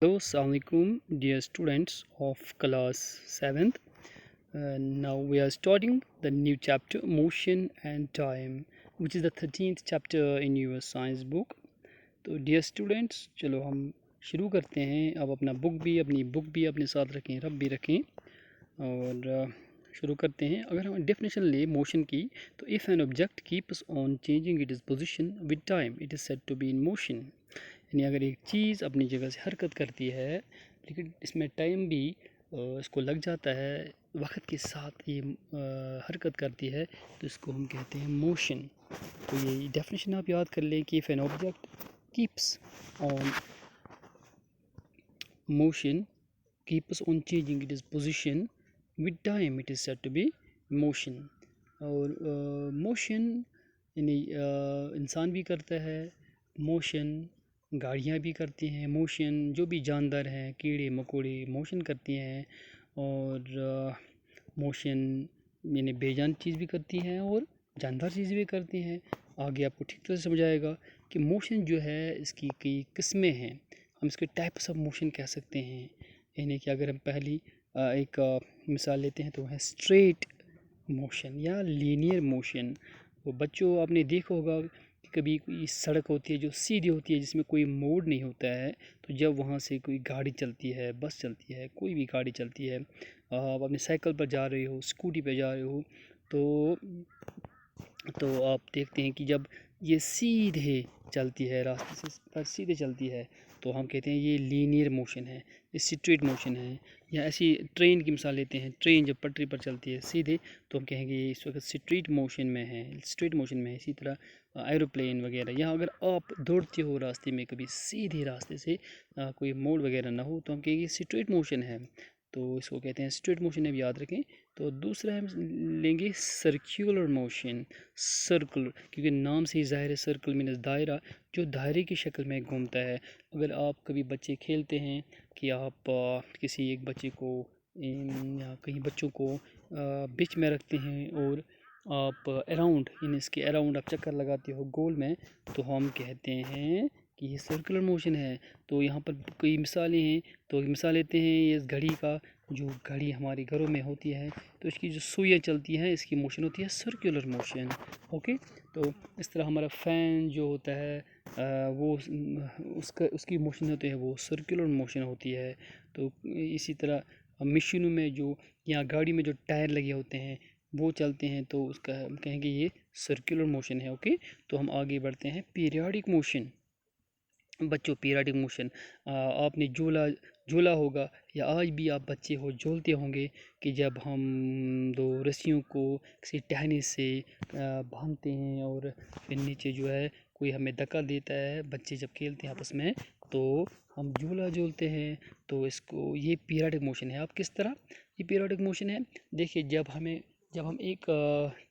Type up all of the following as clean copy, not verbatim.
Hello, Assalamualaikum, dear students of class 7th. Now we are starting the new chapter, Motion and Time, which is the 13th chapter in your science book. तो dear students, चलो हम शुरू करते हैं. अब अपनी book भी अपने साथ रखें, रब भी रखें और शुरू करते हैं. अगर हम डेफिनेशन ले मोशन की, तो if an object keeps on changing it is position with time it is said to be in motion. यानी अगर एक चीज़ अपनी जगह से हरकत करती है लेकिन इसमें टाइम भी इसको लग जाता है, वक्त के साथ ये हरकत करती है, तो इसको हम कहते हैं मोशन. तो ये डेफिनेशन आप याद कर लें कि if an object keeps on motion keeps on changing it is position with time it is said to be motion. और मोशन यानी इंसान भी करता है मोशन, गाड़ियाँ भी करती हैं मोशन, जो भी जानवर हैं कीड़े मकोड़े मोशन करती हैं. और मोशन यानी बेजान चीज़ भी करती हैं और जानदार चीज़ भी करती हैं. आगे आपको ठीक तरह से समझ आएगा कि मोशन जो है इसकी कई किस्में हैं. हम इसके टाइप्स ऑफ मोशन कह सकते हैं. यानी कि अगर हम पहली एक मिसाल लेते हैं तो है स्ट्रेट मोशन या लीनियर मोशन. वो बच्चों आपने देखा होगा कि कभी कोई सड़क होती है जो सीधी होती है जिसमें कोई मोड़ नहीं होता है, तो जब वहाँ से कोई गाड़ी चलती है, बस चलती है, कोई भी गाड़ी चलती है, आप अपने साइकिल पर जा रहे हो, स्कूटी पर जा रहे हो, तो आप देखते हैं कि जब ये सीधे चलती है, रास्ते से पर सीधे चलती है, तो हम कहते हैं ये लीनियर मोशन है, ये स्ट्रेट मोशन है. या ऐसी ट्रेन की मिसाल लेते हैं, ट्रेन जब पटरी पर चलती है सीधे, तो हम कहेंगे ये इस वक्त स्ट्रेट मोशन में है, स्ट्रेट मोशन में है. इसी तरह एरोप्लेन वगैरह. या अगर आप दौड़ते हो रास्ते में कभी सीधे रास्ते से, कोई मोड़ वगैरह ना हो, तो हम कहेंगे स्ट्रेट मोशन है, तो इसको कहते हैं स्ट्रेट मोशन. भी याद रखें. तो दूसरा हम लेंगे सर्कुलर मोशन. सर्कुलर क्योंकि नाम से ही ज़ाहिर है, सर्कल मीन्स दायरा, जो दायरे की शक्ल में घूमता है. अगर आप कभी बच्चे खेलते हैं कि आप किसी एक बच्चे को या कई बच्चों को बीच में रखते हैं और आप अराउंड यानी इसके अराउंड आप चक्कर लगाते हो गोल में, तो हम कहते हैं कि ये सर्कुलर मोशन है. तो यहाँ पर कई मिसालें हैं. तो मिसाल लेते हैं ये घड़ी का, जो घड़ी हमारे घरों में होती है, तो इसकी जो सुइयाँ चलती हैं इसकी मोशन होती है सर्कुलर मोशन. ओके. तो इस तरह हमारा फ़ैन जो होता है वो उसकी मोशन होती है, वो सर्कुलर मोशन होती है. तो इसी तरह मशीनों में जो या गाड़ी में जो टायर लगे होते हैं वो चलते हैं, तो उसका हम कहेंगे ये सर्कुलर मोशन है. ओके. तो हम आगे बढ़ते हैं. Periodic motion. बच्चों पीरियाडिक मोशन आपने झूला होगा या आज भी आप बच्चे हो झूलते होंगे कि जब हम दो रस्सियों को किसी टहनी से बांधते हैं और फिर नीचे जो है कोई हमें धक्का देता है, बच्चे जब खेलते हैं आपस में, तो हम झूला झूलते हैं. तो इसको ये पीरियाडिक मोशन है. आप किस तरह ये पीरियाडिक मोशन है, देखिए जब हम एक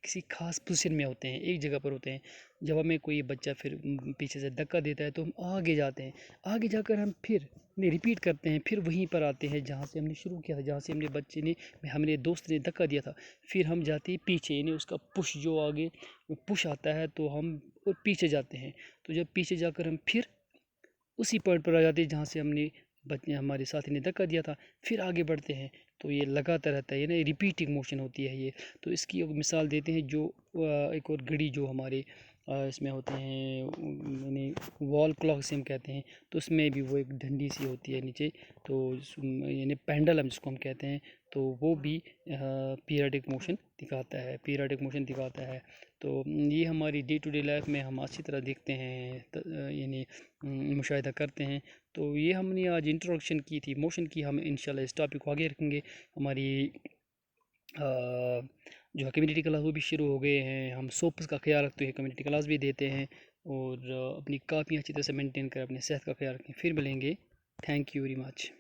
किसी खास पोजीशन में होते हैं, एक जगह पर होते हैं, जब हमें कोई बच्चा फिर पीछे से धक्का देता है, तो हम आगे जाते हैं. आगे जाकर हम फिर रिपीट करते हैं, फिर वहीं पर आते हैं जहाँ से हमने शुरू किया था, जहाँ से हमने दोस्त ने धक्का दिया था. फिर हम जाते हैं पीछे, यानी उसका पुश जो आगे पुश आता है, तो हम और पीछे जाते हैं. तो जब पीछे जाकर हम फिर उसी पॉइंट पर आ जाते हैं जहाँ से हमारे साथी ने धक्का दिया था, फिर आगे बढ़ते हैं. तो ये लगातार रहता है, ये ना रिपीटिंग मोशन होती है ये. तो इसकी एक मिसाल देते हैं, जो एक और घड़ी जो हमारे इसमें होते हैं, यानी वॉल क्लॉक से हम कहते हैं, तो उसमें भी वो एक डंडी सी होती है नीचे, तो यानी पेंडुलम जिसको हम कहते हैं, तो वो भी पीरियाडिक मोशन दिखाता है. तो ये हमारी डे टू डे लाइफ में हम अच्छी तरह देखते हैं, यानी मुशाहिदा करते हैं. तो ये हमने आज इंट्रोडक्शन की थी मोशन की. हम इंशाल्लाह इस टॉपिक को आगे रखेंगे. हमारी जो है कम्युनिटी क्लास वो भी शुरू हो गए हैं. हम सोप्स का ख्याल रखते हैं, कम्युनिटी क्लास भी देते हैं, और अपनी काफ़ी अच्छी तरह से मेंटेन कर अपनी सेहत का ख्याल रखें. फिर मिलेंगे. Thank you very much.